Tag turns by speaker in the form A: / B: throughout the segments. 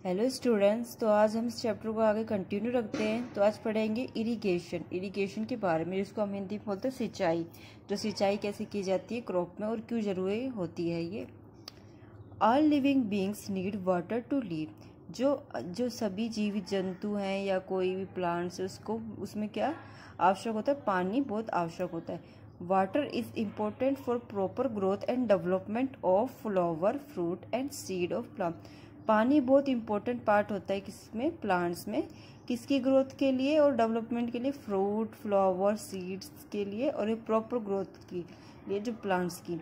A: Hello students, तो आज हम इस चैप्टर को आगे कंटिन्यू रखते हैं। तो आज पढ़ेंगे इरिगेशन के बारे में, जिसको हम हिंदी में बोलते हैं सिंचाई। जो सिंचाई कैसे की जाती है क्रॉप में और क्यों जरूरी होती है ये। All living beings need water to live. जो सभी जीवित जंतु हैं या कोई भी प्लांट्स है उसको उसमें क्या आवश्यक होता है, पानी बहुत आवश्यक होता है। Water is important for proper growth and development of flower, fruit and seed of plant. पानी बहुत इंपॉर्टेंट पार्ट होता है किसमें, प्लांट्स में, किसकी ग्रोथ के लिए और डेवलपमेंट के लिए, फ्रूट, फ्लावर, सीड्स के लिए और एक प्रॉपर ग्रोथ के लिए जो प्लांट्स की।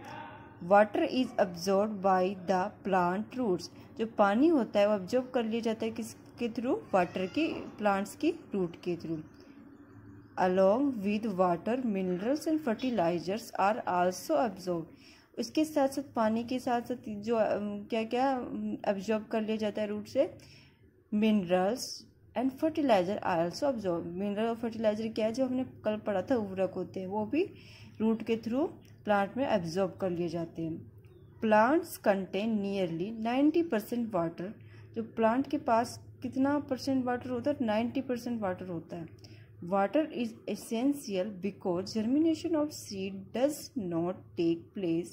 A: Water is absorb by the plant roots. जो पानी होता है वो अब्जॉर्ब कर लिया जाता है किसके थ्रू, वाटर के, प्लांट्स की रूट के through. Along with water minerals and fertilisers are also absorb. उसके साथ साथ पानी के साथ साथ जो क्या क्या अब्जॉर्ब कर लिया जाता है रूट से, minerals and fertiliser are also absorb. Mineral और फर्टिलाइजर क्या है, जो हमने कल पढ़ा था उर्वरक होते हैं, वो भी रूट के थ्रू प्लांट में अब्जॉर्ब कर लिए जाते हैं। Plants contain nearly 90% water. जो प्लांट के पास कितना परसेंट वाटर होता है, 90% वाटर होता है। Water is essential because germination of seed does not take place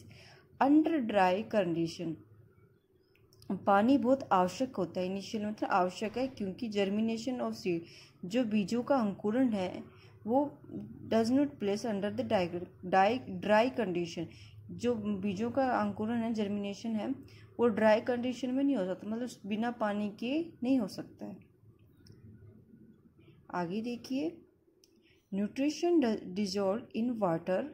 A: under dry condition. पानी बहुत आवश्यक होता है, इनिशियल मतलब आवश्यक है, क्योंकि जर्मिनेशन ऑफ सीड, जो बीजों का अंकुरण है वो does not place under the dry condition. जो बीजों का अंकुरण है, जर्मिनेशन है, वो ड्राई कंडीशन में नहीं हो सकता, मतलब बिना पानी के नहीं हो सकता है। आगे देखिए, nutrition dissolve in water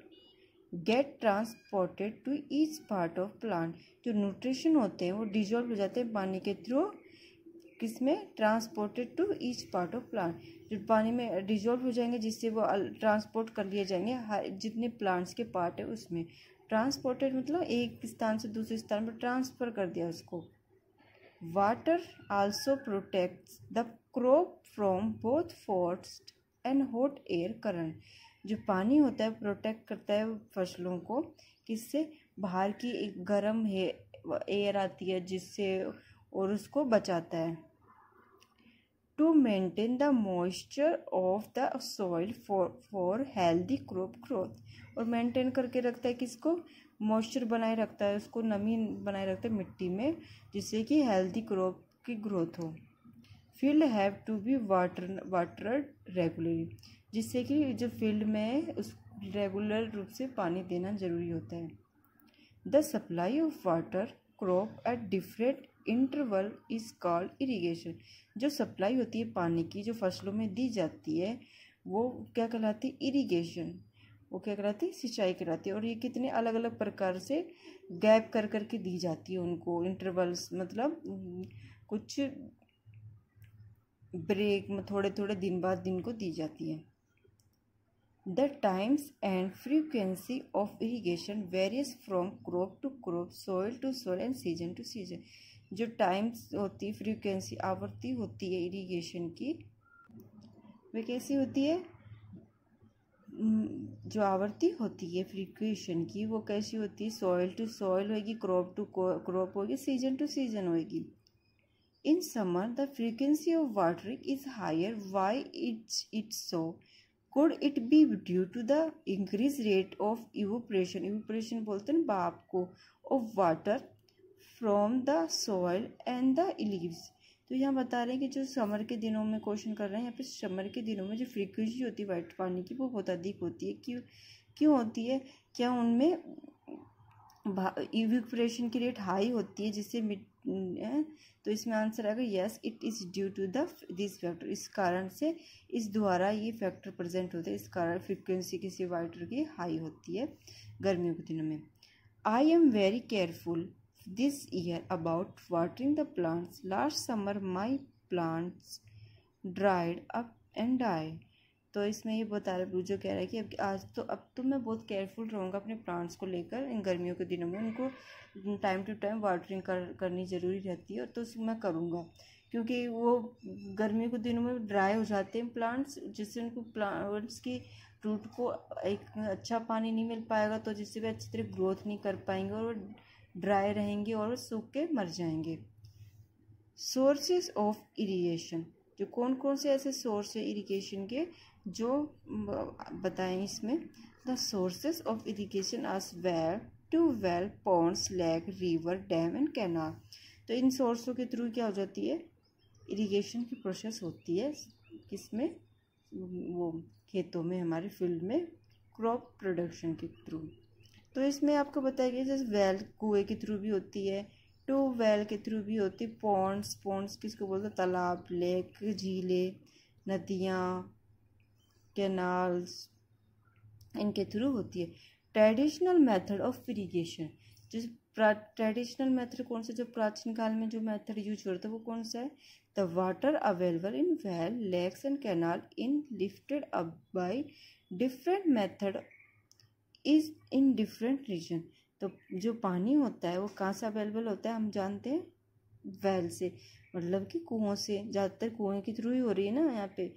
A: get transported to each part of plant. जो न्यूट्रिशन होते हैं वो डिजॉल्व हो जाते हैं पानी के थ्रू, किसमें, transported to each part of plant. जो पानी में डिजॉल्व हो जाएंगे जिससे वो ट्रांसपोर्ट कर लिए जाएंगे जितने प्लांट्स के पार्ट है उसमें। ट्रांसपोर्टेड मतलब एक स्थान से दूसरे स्थान पर ट्रांसफर कर दिया उसको। Water also protects the crop from both frost and hot air current. जो पानी होता है प्रोटेक्ट करता है फसलों को, किससे, बाहर की एक गर्म एयर आती है जिससे, और उसको बचाता है। To maintain the moisture of the soil for healthy crop growth. और मेंटेन करके रखता है किसको, मॉइस्चर बनाए रखता है, उसको नमी बनाए रखता है मिट्टी में, जिससे कि हेल्दी क्रॉप की ग्रोथ हो। Field have to be watered regularly. जिससे कि जो फील्ड में उस रेगुलर रूप से पानी देना जरूरी होता है। The supply of water crop at different interval is called irrigation. जो सप्लाई होती है पानी की, जो फसलों में दी जाती है, वो क्या कहलाती है, इरिगेशन। वो क्या कहलाती है, सिंचाई कहलाती है। और ये कितने अलग अलग प्रकार से गैप कर करके दी जाती है उनको, इंटरवल्स मतलब कुछ ब्रेक में थोड़े थोड़े दिन बाद दिन को दी जाती है। The times and frequency of irrigation varies from crop to crop, soil to soil and season to season. जो टाइम्स होती है, फ्रीक्वेंसी, आवृत्ति होती है इरिगेशन की, वे कैसी होती है, जो आवृत्ति होती है फ्रीक्वेंशन की वो कैसी होती है, सॉइल टू सॉइल होगी, क्रॉप टू क्रॉप होगी, सीजन टू सीजन होगी। In summer, the frequency of watering is higher. Why it's so? Could it be due to the increased rate of evaporation? Evaporation बोलते हैं भाप को, of water from the soil and the leaves. तो यहाँ बता रहे हैं कि जो समर के दिनों में क्वेश्चन कर रहे हैं, यहाँ पे समर के दिनों में जो फ्रीक्वेंसी होती है वाइट पानी की वो बहुत अधिक होती है। क्यों होती है, क्या उनमें इवेपोरेशन की रेट हाई होती है जिससे तो इसमें आंसर आएगा yes, it is due to this factor. इस कारण से, इस द्वारा ये फैक्टर प्रेजेंट होता है, इस कारण फ्रीक्वेंसी किसी वाटर की हाई होती है गर्मियों के दिनों में। I am very careful this year about watering the plants. Last summer my plants dried up and die. तो इसमें ये बता रहा है, जो कह रहा है कि अब तो मैं बहुत केयरफुल रहूँगा अपने प्लांट्स को लेकर। इन गर्मियों के दिनों में उनको टाइम टू टाइम वाटरिंग करनी ज़रूरी रहती है, तो मैं करूँगा, क्योंकि वो गर्मियों के दिनों में ड्राई हो जाते हैं प्लांट्स, जिससे उनको प्लांट्स की रूट को एक अच्छा पानी नहीं मिल पाएगा, तो जिससे वे अच्छी तरह ग्रोथ नहीं कर पाएंगे और ड्राई रहेंगे और सूख के मर जाएंगे। सोर्सेस ऑफ इरिगेशन, जो कौन कौन से ऐसे सोर्स है इरिगेशन के जो बताएं इसमें। The sources of irrigation are well, tubewell, ponds, lake, river, dam and canal. तो इन सोर्सों के थ्रू क्या हो जाती है, इरिगेशन की प्रोसेस होती है, किसमें, वो खेतों में, हमारे फील्ड में, क्रॉप प्रोडक्शन के थ्रू। तो इसमें आपको बताया गया जैसे वेल कुएं के थ्रू भी होती है, ट्यूबवेल के थ्रू भी होती है, पॉन्ड्स किसको बोलते हैं, तालाब, लेक, झीलें, नदियाँ, कैनाल्स, इनके थ्रू होती है। ट्रेडिशनल मेथड ऑफ इरिगेशन, जिस ट्रेडिशनल मेथड कौन सा, जो प्राचीन काल में जो मेथड यूज होता है वो कौन सा है, the water available in well, lakes and canal in lifted up by different method is in different region. तो जो पानी होता है वो कहाँ से अवेलेबल होता है, हम जानते हैं वेल से, मतलब कि कुओं से, ज़्यादातर कुएं के थ्रू ही हो रही है ना यहाँ पे,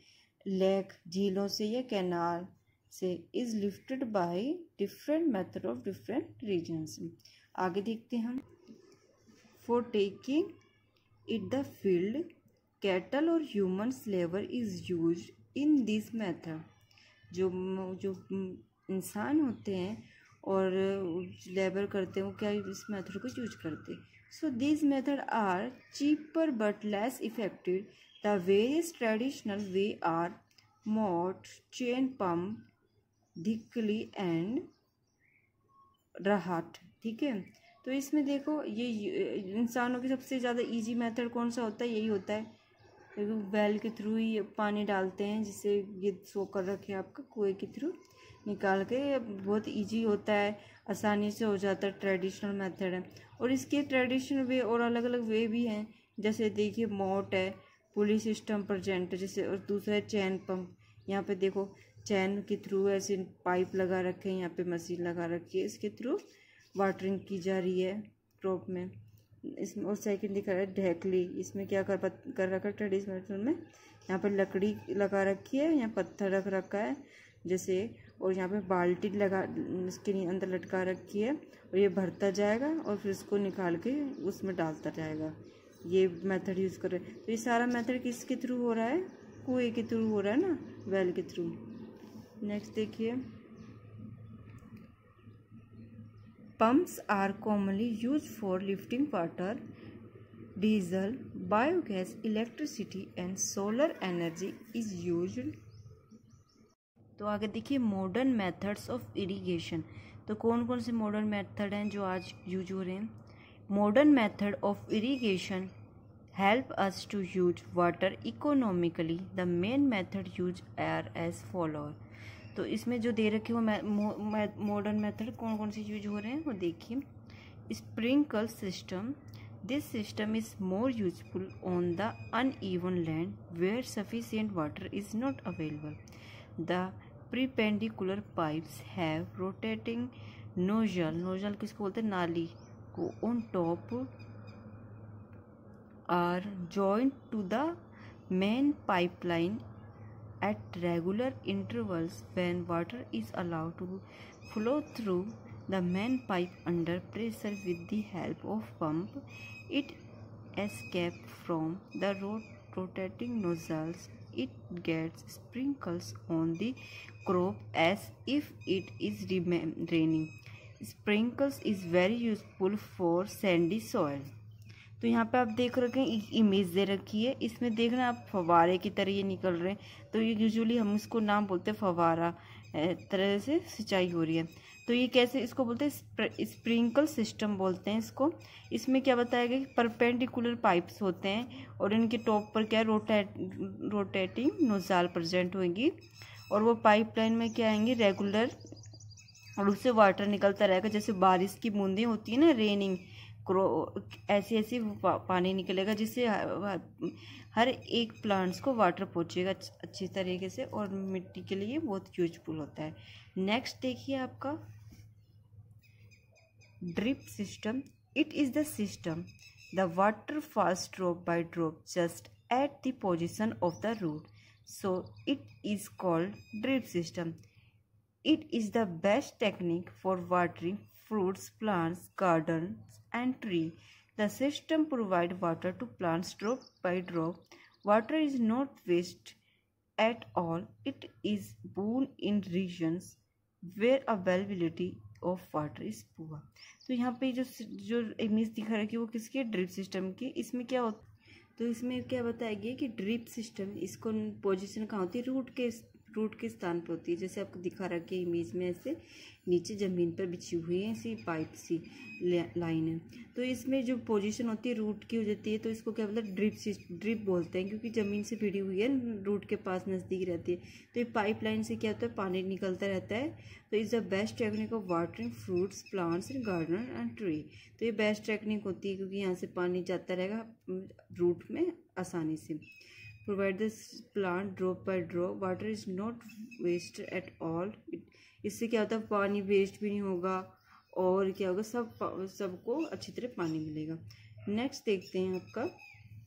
A: लेक, झीलों से या कैनाल से, is lifted by different method of different reasons. आगे देखते हैं हम। For taking it the field, cattle और human labour is use in this method. जो जो इंसान होते हैं और लेबर करते हैं वो क्या इस मेथड को यूज करते हैं। So this method are cheaper but less effective. The various traditional way are moat, chain pump, dhekli and rahat. ठीक है, तो इसमें देखो ये इंसानों की सबसे ज़्यादा इजी मेथड कौन सा होता है, यही होता है, वेल के थ्रू ही पानी डालते हैं, जिससे ये सो कर रखे आपका कुएं के थ्रू निकाल के, बहुत इजी होता है, आसानी से हो जाता है, ट्रेडिशनल मेथड है। और इसके ट्रेडिशनल वे और अलग अलग वे भी हैं, जैसे देखिए मोट है, पुली सिस्टम प्रेजेंट है जैसे, और दूसरा है चैन पंप। यहाँ पे देखो चैन के थ्रू ऐसे पाइप लगा रखे हैं, यहाँ पे मशीन लगा रखी है, इसके थ्रू वाटरिंग की जा रही है क्रॉप में। इसमें और सेकंड दिखा रहा है ढेकली, इसमें क्या कर रखा है ट्रेडिशनल में, यहाँ पर लकड़ी लगा रखी है, यहाँ पत्थर रख रखा है जैसे, और यहाँ पे बाल्टी लगा इसके अंदर लटका रखी है, और ये भरता जाएगा और फिर इसको निकाल के उसमें डालता जाएगा। ये मेथड यूज़ कर रहे हैं। तो ये सारा मेथड किसके थ्रू हो रहा है, कुएं के थ्रू हो रहा है ना, वेल के थ्रू। नेक्स्ट देखिए, pumps are commonly use for lifting water, diesel, biogas, electricity and solar energy is used. तो आगे देखिए मॉडर्न मेथड्स ऑफ इरिगेशन। तो कौन कौन से मॉडर्न मेथड हैं जो आज यूज हो रहे हैं। Modern method of irrigation help us to use water economically. The main method use are as follower. तो इसमें जो दे रखे वो मॉडर्न मेथड कौन कौन से यूज हो रहे हैं वो देखिए। Sprinkle system, this system is more useful on the uneven land where sufficient water is not available. The perpendicular pipes have rotating nozzle किसको बोलते हैं, नाली को, on top are joined to the main pipeline at regular intervals. When water is allowed to flow through the main pipe under pressure with the help of pump, it escapes from the rotating nozzles. It gets sprinkles on the crop as if it is raining. Sprinkles is very useful for sandy soil. तो यहाँ पे आप देख रखे हैं एक image दे रखी है, इसमें देखना आप फवारे की तरह ये निकल रहे हैं। तो ये यूजुअली हम इसको नाम बोलते हैं फवारा तरह से सिंचाई हो रही है। तो ये कैसे इसको बोलते हैं, स्प्रिंकल सिस्टम बोलते हैं इसको। इसमें क्या बताया गया कि परपेंडिकुलर पाइप्स होते हैं और इनके टॉप पर क्या रोटेटिंग नोजल प्रेजेंट होंगी, और वो पाइपलाइन में क्या आएंगे रेगुलर, और उससे वाटर निकलता रहेगा। जैसे बारिश की बूंदें होती है ना, रेनिंग, ऐसे ऐसे पानी निकलेगा जिससे हर एक प्लांट्स को वाटर पहुंचेगा अच्छी तरीके से, और मिट्टी के लिए बहुत यूजफुल होता है। नेक्स्ट देखिए आपका drip system. It is the system the water falls drop by drop just at the position of the root, so it is called drip system. It is the best technique for watering fruits, plants, gardens and tree। The system provides water to plants drop by drop. Water is not waste at all. It is boon in regions where availability of water is poor. तो यहाँ पे जो image दिखा रहा है कि वो किसकी ड्रिप सिस्टम की, इसमें क्या होता तो इसमें क्या बताया गया कि ड्रिप सिस्टम इसको पोजीशन कहाँ होती है, रूट के स्थान पर होती है। जैसे आपको दिखा रहा है इमेज में ऐसे नीचे ज़मीन पर बिछी हुई है ऐसी पाइप सी लाइन है। तो इसमें जो पोजीशन होती है रूट की हो जाती है, तो इसको क्या बोलते हैं ड्रिप बोलते हैं, क्योंकि ज़मीन से भिड़ी हुई है, रूट के पास नज़दीक रहती है। तो ये पाइप लाइन से क्या होता है, पानी निकलता रहता है। तो is the best technique of watering fruits plants and garden and tree. तो ये बेस्ट टेक्निक होती है क्योंकि यहाँ से पानी जाता रहेगा रूट में आसानी से। Provide this plant drop by drop. Water is not wasted at all. इससे क्या होता है, पानी वेस्ट भी नहीं होगा और क्या होगा, सबको अच्छी तरह पानी मिलेगा। नेक्स्ट देखते हैं आपका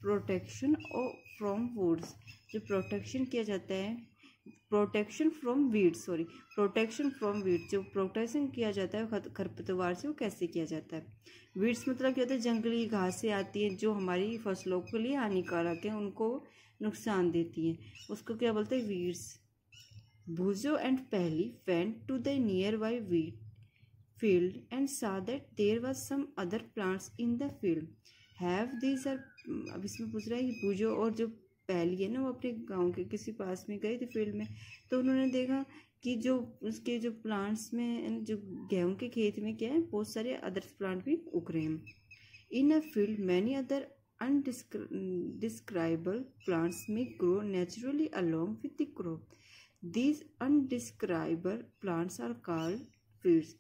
A: प्रोटेक्शन फ्रॉम वुड्स। जो प्रोटेक्शन किया जाता है, प्रोटेक्शन फ्रॉम वीड्स जो प्रोटेक्शन किया जाता है खरपतवार से, वो कैसे किया जाता है। वीड्स मतलब क्या होता है, जंगली घासें आती हैं जो हमारी फसलों के लिए हानिकारक है, उनको नुकसान देती हैं, उसको क्या बोलते हैं, weeds. Buzo and Pahli went to the nearby wheat field and saw that there was some other plants in the field. Have these are अब इसमें पूछ रहा है कि बुजो और जो पहली है ना, वो अपने गांव के किसी पास में गए थे फील्ड में। तो उन्होंने देखा कि जो उसके जो प्लांट्स में, जो गेहूं के खेत में क्या है, बहुत सारे अदर्स प्लांट भी उग रहे हैं। In a field many other undescribable plants may grow naturally along with the crop. These undescribable plants are called weeds.